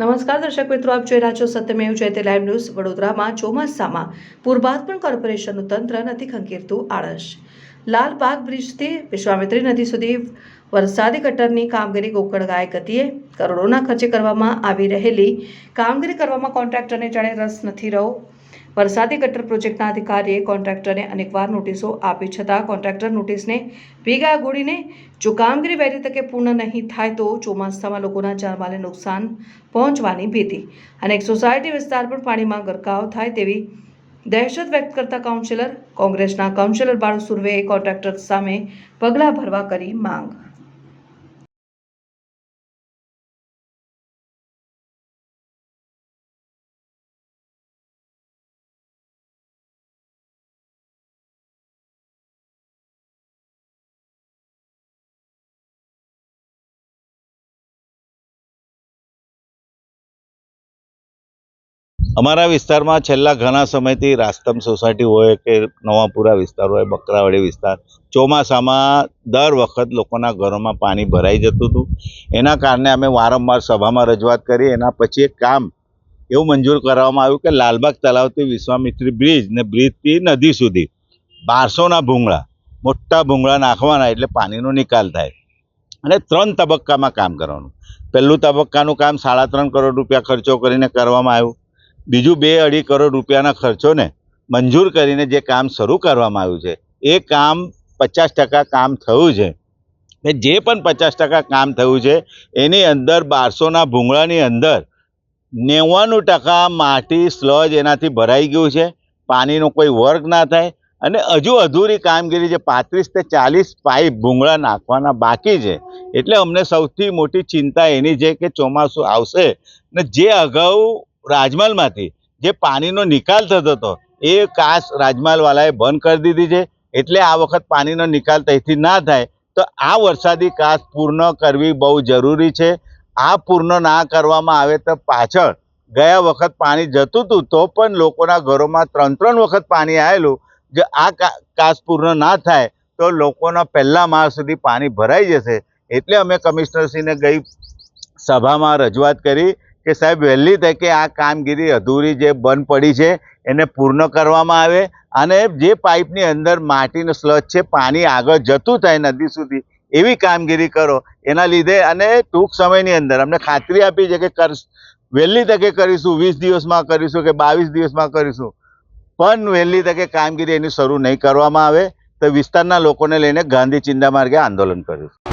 નમસ્કાર દર્શક મિત્રો, આપ જોઈ રહ્યા છો સત્યમેવ જયતે લાઈવ ન્યૂઝ. વડોદરામાં ચોમાસામાં પૂર બાદ પણ કોર્પોરેશનનું તંત્ર નથી ખંખેરતું આળસ. લાલબાગ બ્રિજથી વિશ્વામિત્રી નદી સુધી વરસાદી ગટરની કામગીરી ગોકળગાય ગતિએ કરોડોના ખર્ચે કરવામાં આવી રહેલી કામગીરી કરવામાં કોન્ટ્રાક્ટરને જાણે રસ નથી રહ્યો. વરસાદી ગટર પ્રોજેક્ટના અધિકારીએ કોન્ટ્રાક્ટરને અનેકવાર નોટિસો આપી છતાં કોન્ટ્રાક્ટર નોટિસને ભેગા ગોળીને જો કામગીરી વહેલી તકે પૂર્ણ નહીં થાય તો ચોમાસામાં લોકોના જાનમાલને નુકસાન પહોંચવાની ભીતિ. અનેક સોસાયટી વિસ્તાર પણ પાણીમાં ગરકાવ થાય તેવી દહેશત વ્યક્ત કરતા કોંગ્રેસના કાઉન્સિલર બાળુ સુર્વેએ કોન્ટ્રાક્ટર સામે પગલાં ભરવા કરી માંગ. અમારા વિસ્તારમાં છેલ્લા ઘણા સમયથી રાસ્તમ સોસાયટી હોય કે નવાપુરા વિસ્તાર હોય, બકરાવાડી વિસ્તાર, ચોમાસામાં દર વખત લોકોના ઘરોમાં પાણી ભરાઈ જતું હતું. એના કારણે અમે વારંવાર સભામાં રજૂઆત કરી. એના પછી એક કામ એવું મંજૂર કરવામાં આવ્યું કે લાલબાગ તળાવથી વિશ્વામિત્રી બ્રિજ ને બ્રિજથી નદી સુધી 1200ના ભૂંગળા, મોટા ભૂંગળા નાખવાના, એટલે પાણીનો નિકાલ થાય. અને 3 તબક્કામાં કામ કરવાનું. પહેલું તબક્કાનું કામ 3.5 કરોડ રૂપિયા ખર્ચો કરીને કરવામાં આવ્યું. બીજું 2-2.5 કરોડ રૂપિયાના ખર્ચોને મંજૂર કરીને જે કામ શરૂ કરવામાં આવ્યું છે એ કામ 50% કામ થયું છે. ને જે પણ 50% કામ થયું છે એની અંદર 1200ના ભૂંગળાની અંદર 99% માટી સ્લજ એનાથી ભરાઈ ગયું છે. પાણીનો કોઈ વર્ગ ના થાય. અને હજુ અધૂરી કામગીરી જે 35 થી 40 પાઇપ ભૂંગળા નાખવાના બાકી છે. એટલે અમને સૌથી મોટી ચિંતા એની છે કે ચોમાસું આવશે ને જે અગાઉ રાજમહલમાંથી જે પાણીનો નિકાલ થતો હતો એ કાસ રાજમહલવાળાએ બંધ કરી દીધી છે. એટલે આ વખત પાણીનો નિકાલ ત્યાંથી ના થાય તો આ વરસાદી કાસ પૂર્ણ કરવી બહુ જરૂરી છે. આ પૂર્ણ ના કરવામાં આવે તો પાછળ ગયા વખત પાણી જતું હતું તો પણ લોકોના ઘરોમાં 3 વખત પાણી આવેલું. જો આ કાસ પૂર્ણ ના થાય તો લોકોના પહેલા માળ સુધી પાણી ભરાઈ જશે. એટલે અમે કમિશનરશ્રીને ગઈ સભામાં રજૂઆત કરી કે સાહેબ વહેલી તકે આ કામગીરી અધૂરી જે બંધ પડી છે એને પૂર્ણ કરવામાં આવે અને જે પાઇપની અંદર માટીનો સ્લજ છે પાણી આગળ જતું થાય નદી સુધી એવી કામગીરી કરો. એના લીધે અને ટૂંક સમયની અંદર અમને ખાતરી આપી છે કે વહેલી તકે કરીશું, 20 દિવસમાં કરીશું કે 22 દિવસમાં કરીશું. પણ વહેલી તકે કામગીરી એની શરૂ નહીં કરવામાં આવે તો વિસ્તારના લોકોને લઈને ગાંધી ચિંતા માર્ગે આંદોલન કરીશું.